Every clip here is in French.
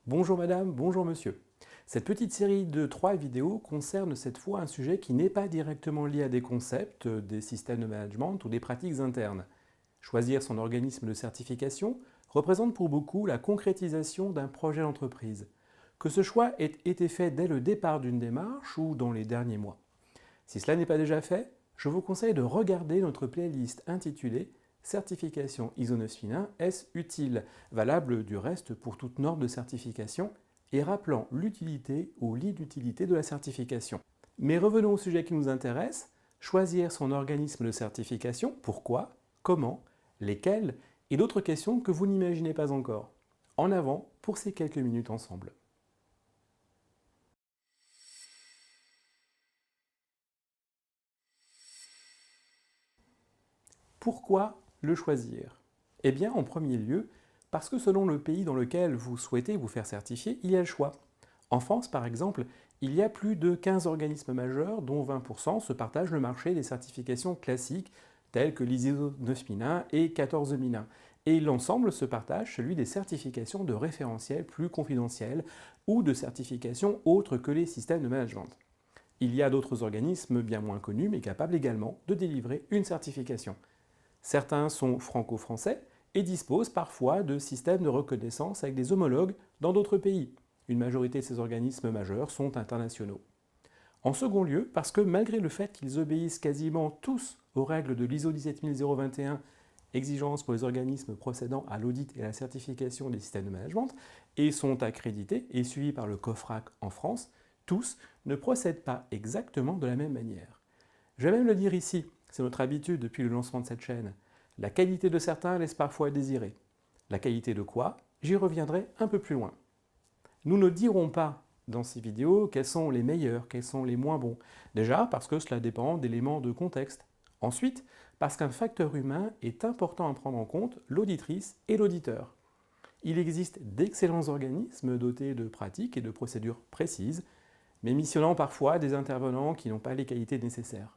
Bonjour madame, bonjour monsieur. Cette petite série de 3 vidéos concerne cette fois un sujet qui n'est pas directement lié à des concepts, des systèmes de management ou des pratiques internes. Choisir son organisme de certification représente pour beaucoup la concrétisation d'un projet d'entreprise. Que ce choix ait été fait dès le départ d'une démarche ou dans les derniers mois. Si cela n'est pas déjà fait, je vous conseille de regarder notre playlist intitulée Certification ISO 9001, est-ce utile? Valable du reste pour toute norme de certification et rappelant l'utilité ou l'inutilité de la certification. Mais revenons au sujet qui nous intéresse, choisir son organisme de certification, pourquoi, comment, lesquels et d'autres questions que vous n'imaginez pas encore. En avant pour ces quelques minutes ensemble. Pourquoi le choisir? Eh bien, en premier lieu, parce que selon le pays dans lequel vous souhaitez vous faire certifier, il y a le choix. En France, par exemple, il y a plus de 15 organismes majeurs, dont 20% se partagent le marché des certifications classiques, telles que l'ISO 9001 et 14001. Et l'ensemble se partage celui des certifications de référentiels plus confidentiels ou de certifications autres que les systèmes de management. Il y a d'autres organismes bien moins connus, mais capables également de délivrer une certification. Certains sont franco-français et disposent parfois de systèmes de reconnaissance avec des homologues dans d'autres pays. Une majorité de ces organismes majeurs sont internationaux. En second lieu, parce que malgré le fait qu'ils obéissent quasiment tous aux règles de l'ISO 17021, exigences pour les organismes procédant à l'audit et à la certification des systèmes de management, et sont accrédités et suivis par le COFRAC en France, tous ne procèdent pas exactement de la même manière. Je vais même le dire ici, c'est notre habitude depuis le lancement de cette chaîne. La qualité de certains laisse parfois à désirer. La qualité de quoi? J'y reviendrai un peu plus loin. Nous ne dirons pas dans ces vidéos quels sont les meilleurs, quels sont les moins bons. Déjà parce que cela dépend d'éléments de contexte. Ensuite, parce qu'un facteur humain est important à prendre en compte, l'auditrice et l'auditeur. Il existe d'excellents organismes dotés de pratiques et de procédures précises, mais missionnant parfois des intervenants qui n'ont pas les qualités nécessaires.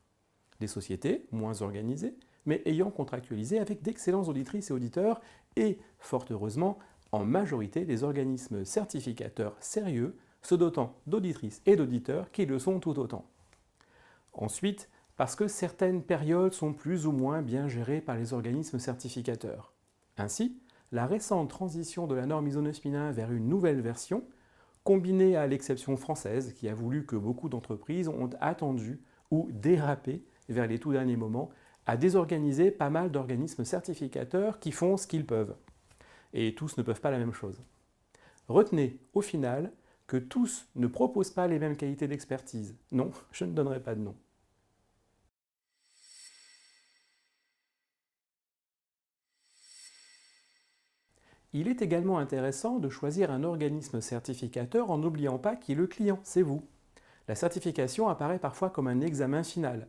Des sociétés moins organisées, mais ayant contractualisé avec d'excellents auditrices et auditeurs, et, fort heureusement, en majorité des organismes certificateurs sérieux, se dotant d'auditrices et d'auditeurs qui le sont tout autant. Ensuite, parce que certaines périodes sont plus ou moins bien gérées par les organismes certificateurs. Ainsi, la récente transition de la norme ISO 9001 vers une nouvelle version, combinée à l'exception française qui a voulu que beaucoup d'entreprises ont attendu ou dérapé vers les tout derniers moments, a désorganisé pas mal d'organismes certificateurs qui font ce qu'ils peuvent. Et tous ne peuvent pas la même chose. Retenez, au final, que tous ne proposent pas les mêmes qualités d'expertise. Non, je ne donnerai pas de nom. Il est également intéressant de choisir un organisme certificateur en n'oubliant pas qui est le client, c'est vous. La certification apparaît parfois comme un examen final,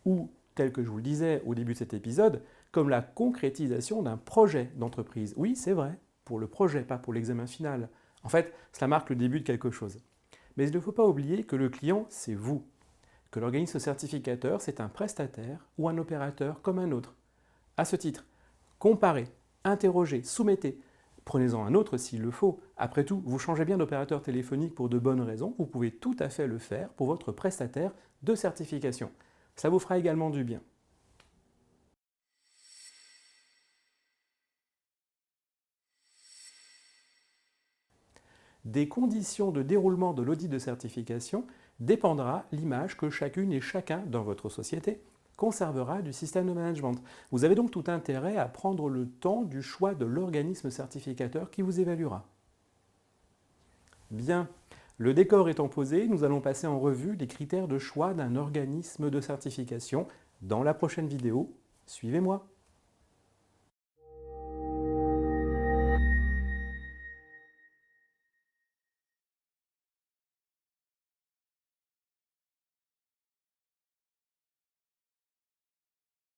ou, tel que je vous le disais au début de cet épisode, comme la concrétisation d'un projet d'entreprise. Oui, c'est vrai, pour le projet, pas pour l'examen final. En fait, cela marque le début de quelque chose. Mais il ne faut pas oublier que le client, c'est vous. Que l'organisme certificateur, c'est un prestataire ou un opérateur comme un autre. À ce titre, comparez, interrogez, soumettez. Prenez-en un autre s'il le faut. Après tout, vous changez bien d'opérateur téléphonique pour de bonnes raisons, vous pouvez tout à fait le faire pour votre prestataire de certification. Ça vous fera également du bien. Des conditions de déroulement de l'audit de certification dépendra l'image que chacune et chacun dans votre société conservera du système de management. Vous avez donc tout intérêt à prendre le temps du choix de l'organisme certificateur qui vous évaluera. Bien, le décor étant posé, nous allons passer en revue les critères de choix d'un organisme de certification dans la prochaine vidéo. Suivez-moi.